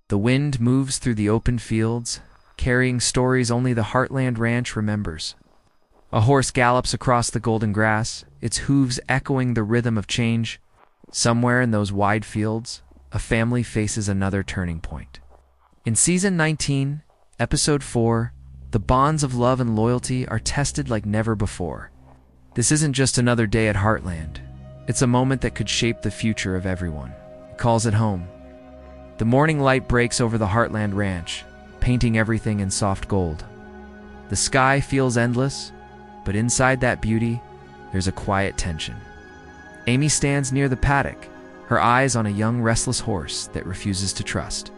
The wind moves through the open fields, carrying stories only the Heartland Ranch remembers. A horse gallops across the golden grass, its hooves echoing the rhythm of change. Somewhere in those wide fields, a family faces another turning point. In Season 19, Episode 4, the bonds of love and loyalty are tested like never before. This isn't just another day at Heartland. It's a moment that could shape the future of everyone. It calls it home. The morning light breaks over the Heartland Ranch, painting everything in soft gold. The sky feels endless, but inside that beauty, there's a quiet tension. Amy stands near the paddock, her eyes on a young, restless horse that refuses to trust.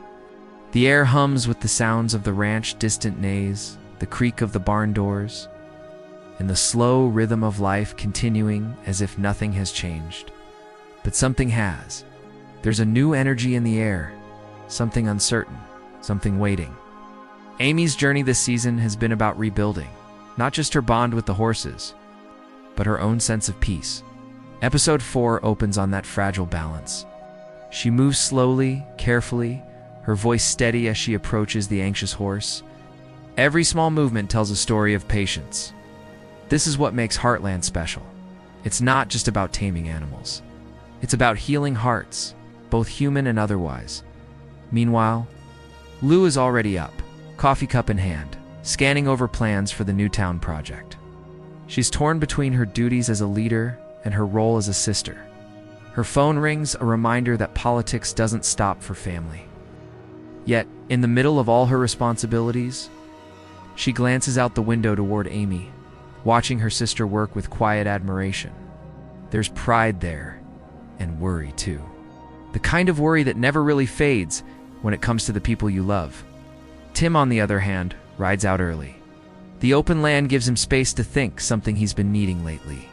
The air hums with the sounds of the ranch's distant neighs, the creak of the barn doors, and the slow rhythm of life continuing as if nothing has changed. But something has. There's a new energy in the air, something uncertain, something waiting. Amy's journey this season has been about rebuilding, not just her bond with the horses, but her own sense of peace. Episode 4 opens on that fragile balance. She moves slowly, carefully, her voice steady as she approaches the anxious horse. Every small movement tells a story of patience. This is what makes Heartland special. It's not just about taming animals. It's about healing hearts, both human and otherwise. Meanwhile, Lou is already up, coffee cup in hand, scanning over plans for the new town project. She's torn between her duties as a leader and her role as a sister. Her phone rings, a reminder that politics doesn't stop for family. Yet, in the middle of all her responsibilities, she glances out the window toward Amy, watching her sister work with quiet admiration. There's pride there, and worry too. The kind of worry that never really fades when it comes to the people you love. Tim, on the other hand, rides out early. The open land gives him space to think, something he's been needing lately.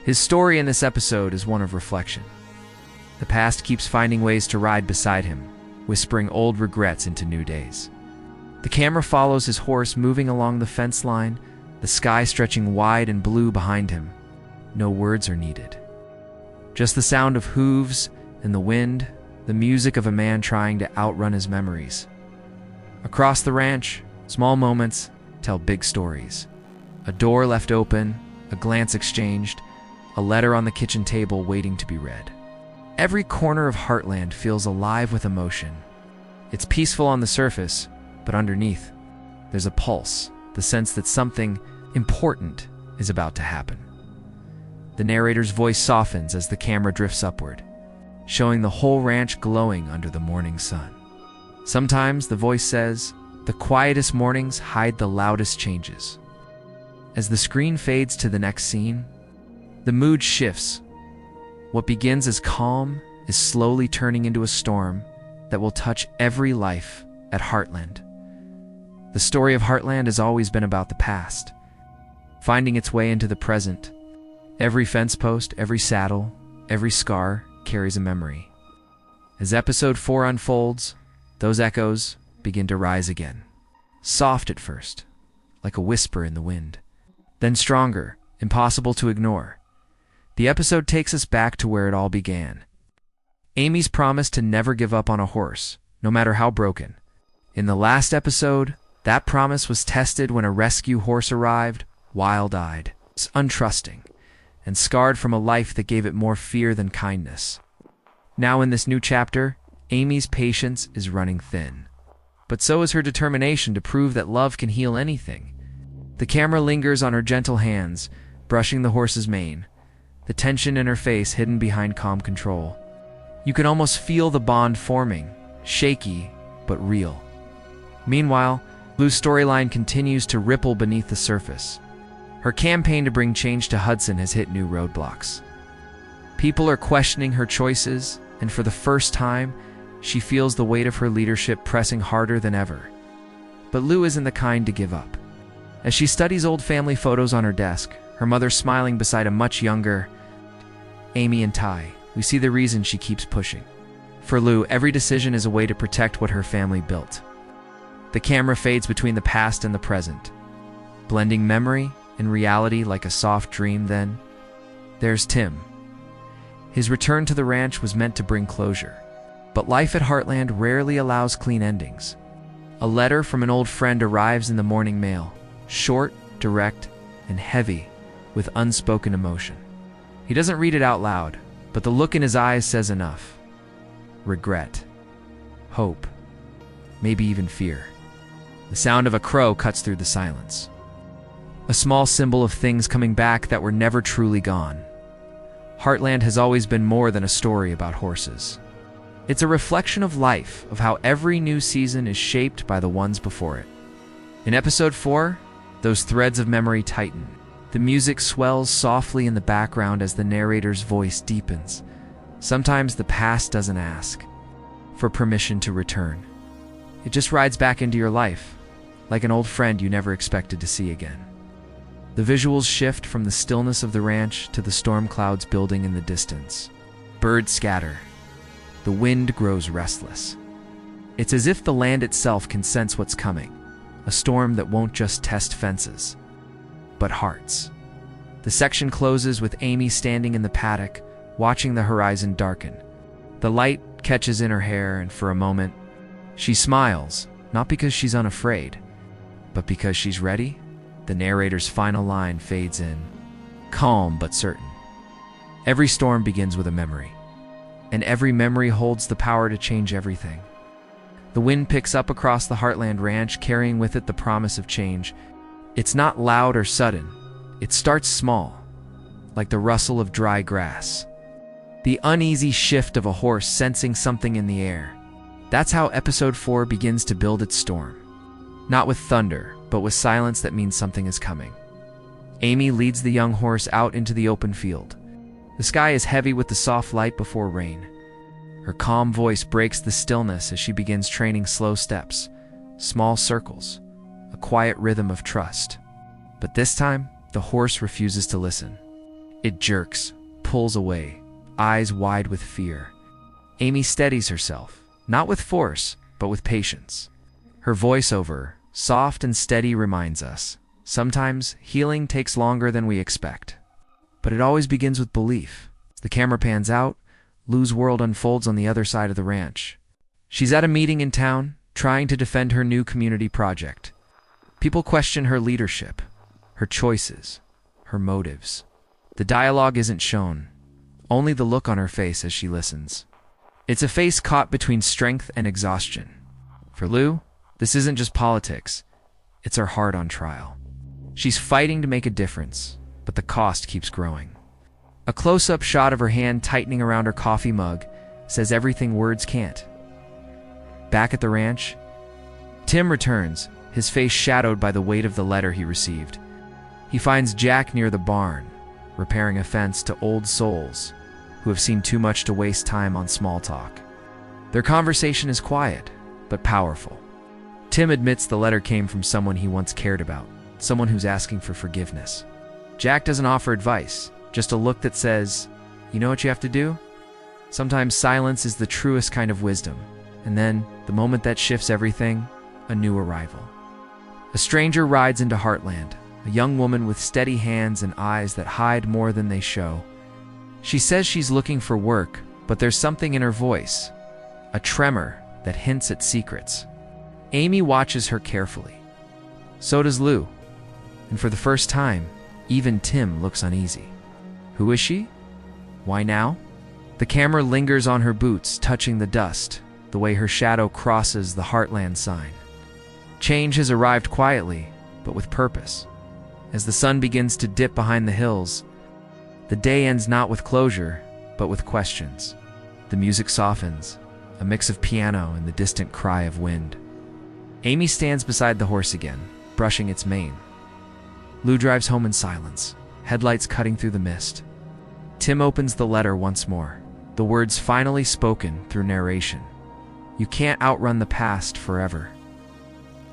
His story in this episode is one of reflection. The past keeps finding ways to ride beside him, whispering old regrets into new days. The camera follows his horse moving along the fence line, the sky stretching wide and blue behind him. No words are needed. Just the sound of hooves and the wind, the music of a man trying to outrun his memories. Across the ranch, small moments tell big stories. A door left open, a glance exchanged, a letter on the kitchen table waiting to be read. Every corner of Heartland feels alive with emotion. It's peaceful on the surface, but underneath, there's a pulse, the sense that something important is about to happen. The narrator's voice softens as the camera drifts upward, showing the whole ranch glowing under the morning sun. Sometimes the voice says, "The quietest mornings hide the loudest changes." As the screen fades to the next scene, the mood shifts. What begins as calm is slowly turning into a storm that will touch every life at Heartland. The story of Heartland has always been about the past, finding its way into the present. Every fence post, every saddle, every scar carries a memory. As episode 4 unfolds, those echoes begin to rise again. Soft at first, like a whisper in the wind. Then stronger, impossible to ignore. The episode takes us back to where it all began. Amy's promise to never give up on a horse, no matter how broken. In the last episode, that promise was tested when a rescue horse arrived, wild-eyed, untrusting, and scarred from a life that gave it more fear than kindness. Now in this new chapter, Amy's patience is running thin. But so is her determination to prove that love can heal anything. The camera lingers on her gentle hands, brushing the horse's mane, the tension in her face hidden behind calm control. You can almost feel the bond forming, shaky but real. Meanwhile, Lou's storyline continues to ripple beneath the surface. Her campaign to bring change to Hudson has hit new roadblocks. People are questioning her choices, and for the first time, she feels the weight of her leadership pressing harder than ever. But Lou isn't the kind to give up. As she studies old family photos on her desk, her mother smiling beside a much younger Amy and Ty, we see the reason she keeps pushing. For Lou, every decision is a way to protect what her family built. The camera fades between the past and the present, blending memory and reality like a soft dream. Then there's Tim. His return to the ranch was meant to bring closure. But life at Heartland rarely allows clean endings. A letter from an old friend arrives in the morning mail, short, direct, and heavy with unspoken emotion. He doesn't read it out loud, but the look in his eyes says enough. Regret, hope, maybe even fear. The sound of a crow cuts through the silence. A small symbol of things coming back that were never truly gone. Heartland has always been more than a story about horses. It's a reflection of life, of how every new season is shaped by the ones before it. In episode 4, those threads of memory tighten. The music swells softly in the background as the narrator's voice deepens. Sometimes the past doesn't ask for permission to return. It just rides back into your life, like an old friend you never expected to see again. The visuals shift from the stillness of the ranch to the storm clouds building in the distance. Birds scatter. The wind grows restless. It's as if the land itself can sense what's coming, a storm that won't just test fences, but hearts. The section closes with Amy standing in the paddock, watching the horizon darken. The light catches in her hair, and for a moment, she smiles, not because she's unafraid, but because she's ready. The narrator's final line fades in, calm but certain. Every storm begins with a memory, and every memory holds the power to change everything. The wind picks up across the Heartland Ranch, carrying with it the promise of change. It's not loud or sudden. It starts small, like the rustle of dry grass. The uneasy shift of a horse sensing something in the air. That's how episode 4 begins to build its storm. Not with thunder, but with silence that means something is coming. Amy leads the young horse out into the open field. The sky is heavy with the soft light before rain. Her calm voice breaks the stillness as she begins training slow steps, small circles, a quiet rhythm of trust. But this time, the horse refuses to listen. It jerks, pulls away, eyes wide with fear. Amy steadies herself, not with force, but with patience. Her voiceover, soft and steady, reminds us, sometimes healing takes longer than we expect. But it always begins with belief. The camera pans out, Lou's world unfolds on the other side of the ranch. She's at a meeting in town, trying to defend her new community project. People question her leadership, her choices, her motives. The dialogue isn't shown, only the look on her face as she listens. It's a face caught between strength and exhaustion. For Lou, this isn't just politics, it's her heart on trial. She's fighting to make a difference, but the cost keeps growing. A close-up shot of her hand tightening around her coffee mug says everything words can't. Back at the ranch, Tim returns, his face shadowed by the weight of the letter he received. He finds Jack near the barn, repairing a fence to old souls who have seen too much to waste time on small talk. Their conversation is quiet, but powerful. Tim admits the letter came from someone he once cared about, someone who's asking for forgiveness. Jack doesn't offer advice, just a look that says, "You know what you have to do?" Sometimes silence is the truest kind of wisdom, and then, the moment that shifts everything, a new arrival. A stranger rides into Heartland, a young woman with steady hands and eyes that hide more than they show. She says she's looking for work, but there's something in her voice, a tremor that hints at secrets. Amy watches her carefully. So does Lou, and for the first time, even Tim looks uneasy. Who is she? Why now? The camera lingers on her boots, touching the dust, the way her shadow crosses the Heartland sign. Change has arrived quietly, but with purpose. As the sun begins to dip behind the hills, the day ends not with closure, but with questions. The music softens, a mix of piano and the distant cry of wind. Amy stands beside the horse again, brushing its mane. Lou drives home in silence, headlights cutting through the mist. Tim opens the letter once more, the words finally spoken through narration. You can't outrun the past forever.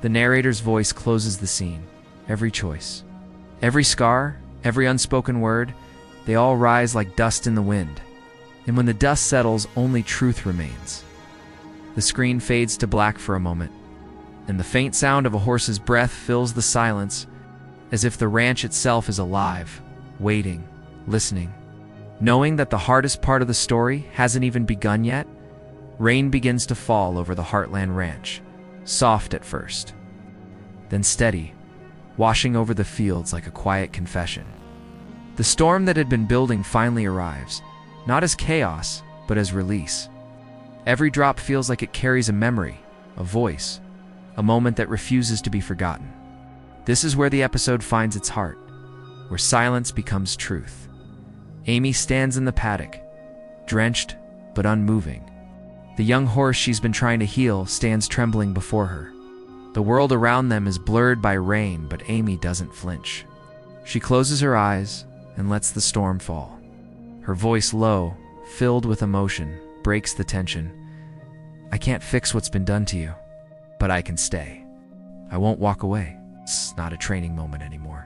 The narrator's voice closes the scene. Every choice, every scar, every unspoken word, they all rise like dust in the wind. And when the dust settles, only truth remains. The screen fades to black for a moment, and the faint sound of a horse's breath fills the silence, as if the ranch itself is alive, waiting, listening. Knowing that the hardest part of the story hasn't even begun yet, Rain begins to fall over the Heartland Ranch, soft at first, then steady, washing over the fields like a quiet confession. The storm that had been building finally arrives, not as chaos, but as release. Every drop feels like it carries a memory, a voice, a moment that refuses to be forgotten. This is where the episode finds its heart, where silence becomes truth. Amy stands in the paddock, drenched but unmoving. The young horse she's been trying to heal stands trembling before her. The world around them is blurred by rain, but Amy doesn't flinch. She closes her eyes and lets the storm fall. Her voice low, filled with emotion, breaks the tension. "I can't fix what's been done to you, but I can stay. I won't walk away." It's not a training moment anymore.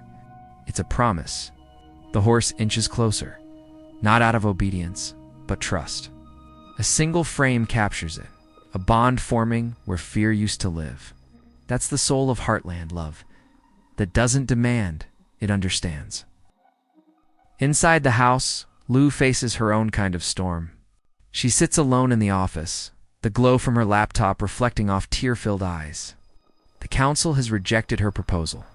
It's a promise. The horse inches closer, not out of obedience, but trust. A single frame captures it, a bond forming where fear used to live. That's the soul of Heartland love, that doesn't demand, it understands. Inside the house, Lou faces her own kind of storm. She sits alone in the office, the glow from her laptop reflecting off tear-filled eyes. The council has rejected her proposal.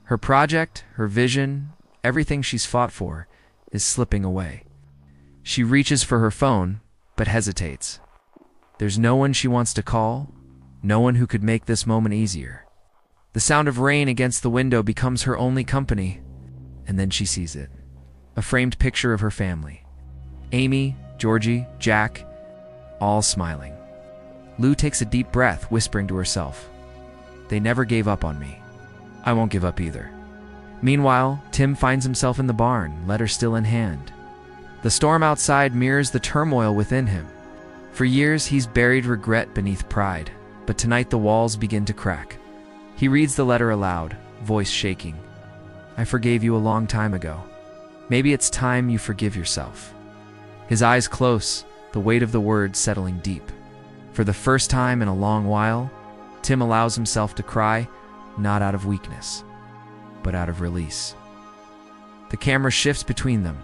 Her project, her vision, everything she's fought for, is slipping away. She reaches for her phone, but hesitates. There's no one she wants to call, no one who could make this moment easier. The sound of rain against the window becomes her only company, and then she sees it. A framed picture of her family. Amy, Georgie, Jack, all smiling. Lou takes a deep breath, whispering to herself, "They never gave up on me. I won't give up either." Meanwhile, Tim finds himself in the barn, letter still in hand. The storm outside mirrors the turmoil within him. For years, he's buried regret beneath pride, but tonight the walls begin to crack. He reads the letter aloud, voice shaking. "I forgave you a long time ago. Maybe it's time you forgive yourself." His eyes close, the weight of the words settling deep. For the first time in a long while, Tim allows himself to cry, not out of weakness, but out of release. The camera shifts between them,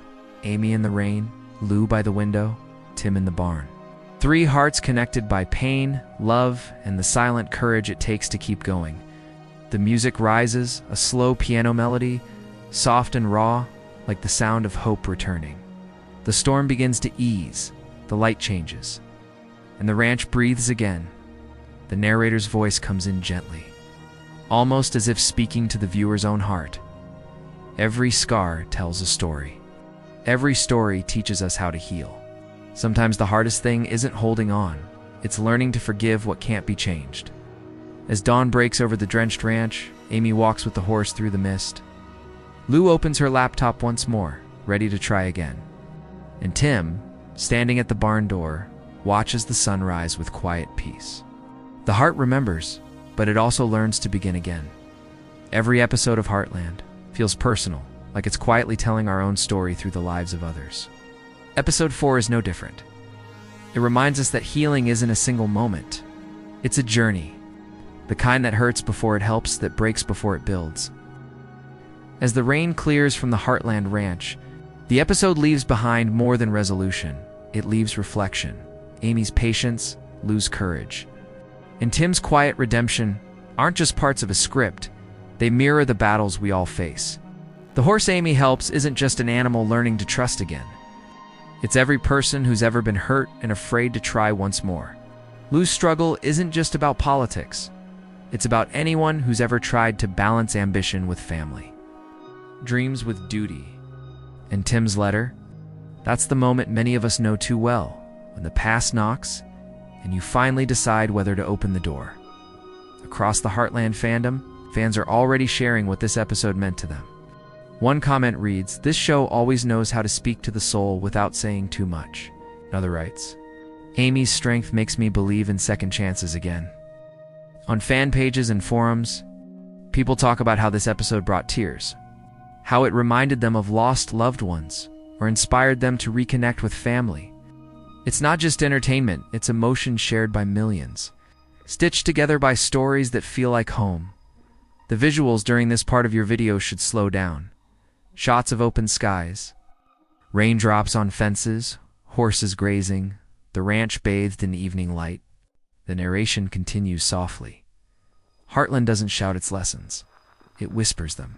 Amy in the rain, Lou by the window, Tim in the barn. Three hearts connected by pain, love, and the silent courage it takes to keep going. The music rises, a slow piano melody, soft and raw, like the sound of hope returning. The storm begins to ease, the light changes, and the ranch breathes again. The narrator's voice comes in gently, almost as if speaking to the viewer's own heart. Every scar tells a story. Every story teaches us how to heal. Sometimes the hardest thing isn't holding on, it's learning to forgive what can't be changed. As dawn breaks over the drenched ranch, Amy walks with the horse through the mist. Lou opens her laptop once more, ready to try again. And Tim, standing at the barn door, watches the sun rise with quiet peace. The heart remembers, but it also learns to begin again. Every episode of Heartland feels personal, like it's quietly telling our own story through the lives of others. Episode 4 is no different. It reminds us that healing isn't a single moment. It's a journey. The kind that hurts before it helps, that breaks before it builds. As the rain clears from the Heartland Ranch, the episode leaves behind more than resolution. It leaves reflection. Amy's patience, Lou's courage, and Tim's quiet redemption aren't just parts of a script. They mirror the battles we all face. The horse Amy helps isn't just an animal learning to trust again. It's every person who's ever been hurt and afraid to try once more. Lou's struggle isn't just about politics. It's about anyone who's ever tried to balance ambition with family, dreams with duty. And Tim's letter? That's the moment many of us know too well, when the past knocks and you finally decide whether to open the door. Across the Heartland fandom, fans are already sharing what this episode meant to them. One comment reads, "This show always knows how to speak to the soul without saying too much." Another writes, "Amy's strength makes me believe in second chances again." On fan pages and forums, people talk about how this episode brought tears, how it reminded them of lost loved ones, or inspired them to reconnect with family. It's not just entertainment, it's emotion shared by millions, stitched together by stories that feel like home. The visuals during this part of your video should slow down. Shots of open skies, raindrops on fences, horses grazing, the ranch bathed in evening light. The narration continues softly. Heartland doesn't shout its lessons. It whispers them.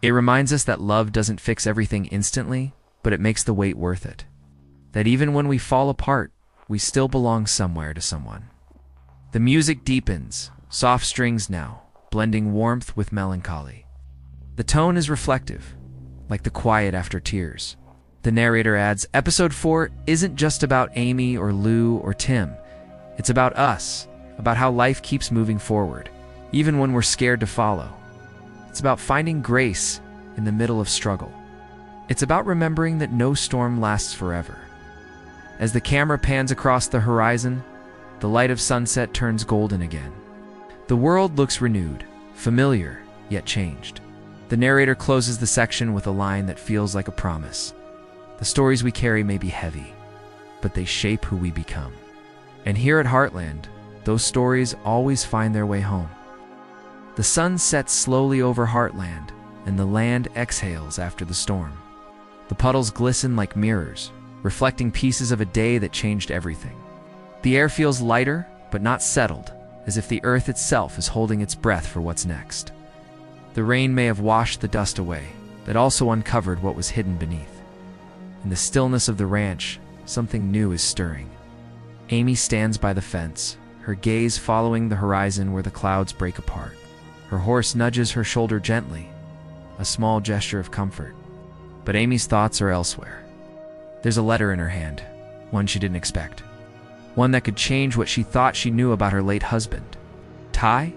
It reminds us that love doesn't fix everything instantly, but it makes the wait worth it. That even when we fall apart, we still belong somewhere to someone. The music deepens, soft strings now, blending warmth with melancholy. The tone is reflective, like the quiet after tears. The narrator adds, Episode 4 isn't just about Amy or Lou or Tim. It's about us, about how life keeps moving forward, even when we're scared to follow. It's about finding grace in the middle of struggle. It's about remembering that no storm lasts forever. As the camera pans across the horizon, the light of sunset turns golden again. The world looks renewed, familiar, yet changed. The narrator closes the section with a line that feels like a promise. The stories we carry may be heavy, but they shape who we become. And here at Heartland, those stories always find their way home. The sun sets slowly over Heartland, and the land exhales after the storm. The puddles glisten like mirrors, reflecting pieces of a day that changed everything. The air feels lighter, but not settled, as if the earth itself is holding its breath for what's next. The rain may have washed the dust away, but also uncovered what was hidden beneath. In the stillness of the ranch, something new is stirring. Amy stands by the fence, her gaze following the horizon where the clouds break apart. Her horse nudges her shoulder gently, a small gesture of comfort. But Amy's thoughts are elsewhere. There's a letter in her hand, one she didn't expect. One that could change what she thought she knew about her late husband. Ty?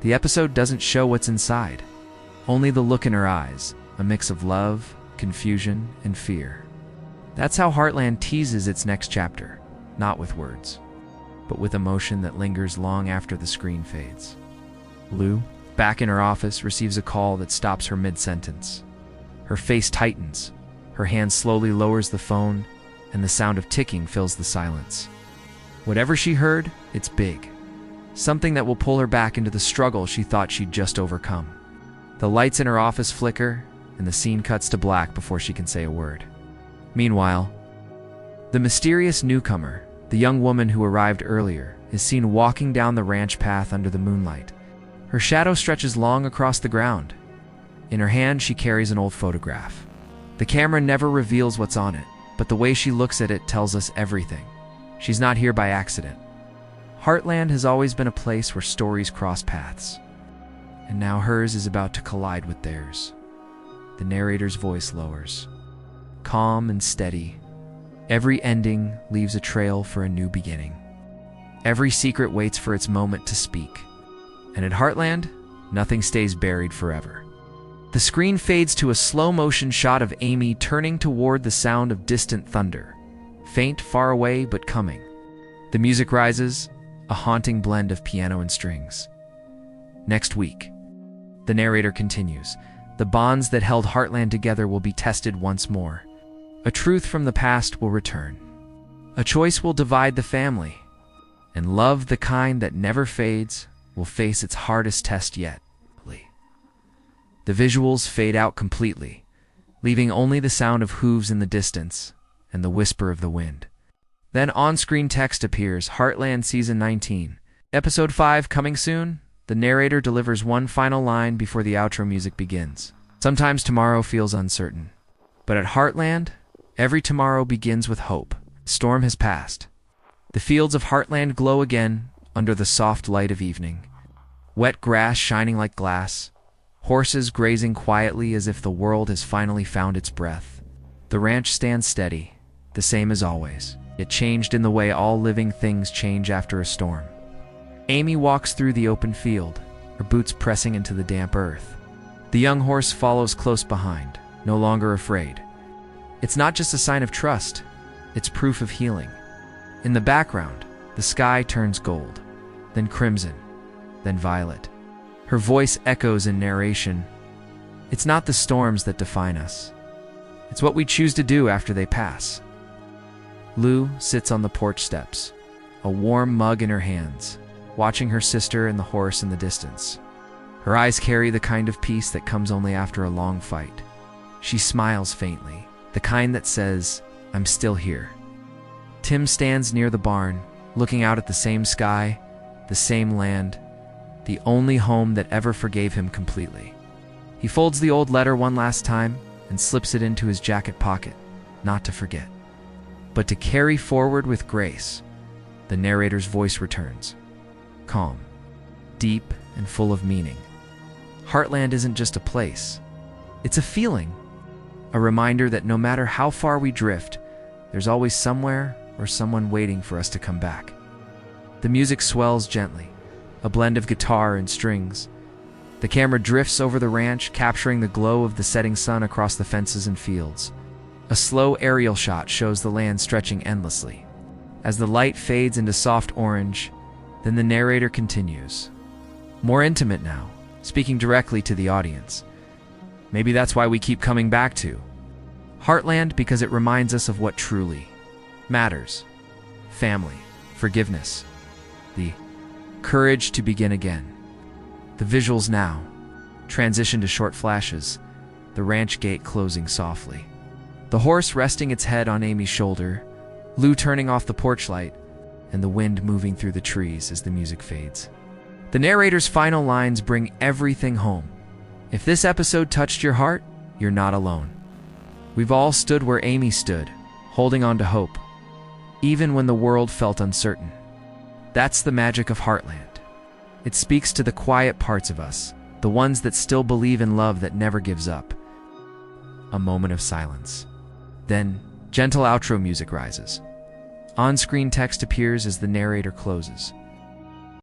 The episode doesn't show what's inside, only the look in her eyes, a mix of love, confusion, and fear. That's how Heartland teases its next chapter, not with words, but with emotion that lingers long after the screen fades. Lou, back in her office, receives a call that stops her mid-sentence. Her face tightens, her hand slowly lowers the phone, and the sound of ticking fills the silence. Whatever she heard, it's big. Something that will pull her back into the struggle she thought she'd just overcome. The lights in her office flicker, and the scene cuts to black before she can say a word. Meanwhile, the mysterious newcomer, the young woman who arrived earlier, is seen walking down the ranch path under the moonlight. Her shadow stretches long across the ground. In her hand, she carries an old photograph. The camera never reveals what's on it, but the way she looks at it tells us everything. She's not here by accident. Heartland has always been a place where stories cross paths, and now hers is about to collide with theirs. The narrator's voice lowers. Calm and steady, every ending leaves a trail for a new beginning. Every secret waits for its moment to speak. And at Heartland, nothing stays buried forever. The screen fades to a slow-motion shot of Amy turning toward the sound of distant thunder. Faint, far away, but coming. The music rises, a haunting blend of piano and strings. Next week, the narrator continues, the bonds that held Heartland together will be tested once more. A truth from the past will return. A choice will divide the family. And love, the kind that never fades, will face its hardest test yet. The visuals fade out completely, leaving only the sound of hooves in the distance and the whisper of the wind. Then on-screen text appears, Heartland Season 19. Episode 5 coming soon. The narrator delivers one final line before the outro music begins. Sometimes tomorrow feels uncertain, but at Heartland, every tomorrow begins with hope. The storm has passed. The fields of Heartland glow again under the soft light of evening. Wet grass shining like glass. Horses grazing quietly as if the world has finally found its breath. The ranch stands steady, the same as always, yet changed in the way all living things change after a storm. Amy walks through the open field, her boots pressing into the damp earth. The young horse follows close behind, no longer afraid. It's not just a sign of trust, it's proof of healing. In the background, the sky turns gold, then crimson, then violet. Her voice echoes in narration. It's not the storms that define us. It's what we choose to do after they pass. Lou sits on the porch steps, a warm mug in her hands, watching her sister and the horse in the distance. Her eyes carry the kind of peace that comes only after a long fight. She smiles faintly, the kind that says, "I'm still here." Tim stands near the barn, looking out at the same sky, the same land, the only home that ever forgave him completely. He folds the old letter one last time and slips it into his jacket pocket, not to forget, but to carry forward with grace. The narrator's voice returns, calm, deep, and full of meaning. Heartland isn't just a place. It's a feeling, a reminder that no matter how far we drift, there's always somewhere or someone waiting for us to come back. The music swells gently, a blend of guitar and strings. The camera drifts over the ranch, capturing the glow of the setting sun across the fences and fields. A slow aerial shot shows the land stretching endlessly. As the light fades into soft orange, then the narrator continues. More intimate now, speaking directly to the audience. Maybe that's why we keep coming back to Heartland, because it reminds us of what truly matters. Family, forgiveness, the courage to begin again. The visuals now transition to short flashes, the ranch gate closing softly. The horse resting its head on Amy's shoulder, Lou turning off the porch light, and the wind moving through the trees as the music fades. The narrator's final lines bring everything home. If this episode touched your heart, you're not alone. We've all stood where Amy stood, holding on to hope, even when the world felt uncertain. That's the magic of Heartland. It speaks to the quiet parts of us, the ones that still believe in love that never gives up. A moment of silence. Then, gentle outro music rises. On-screen text appears as the narrator closes.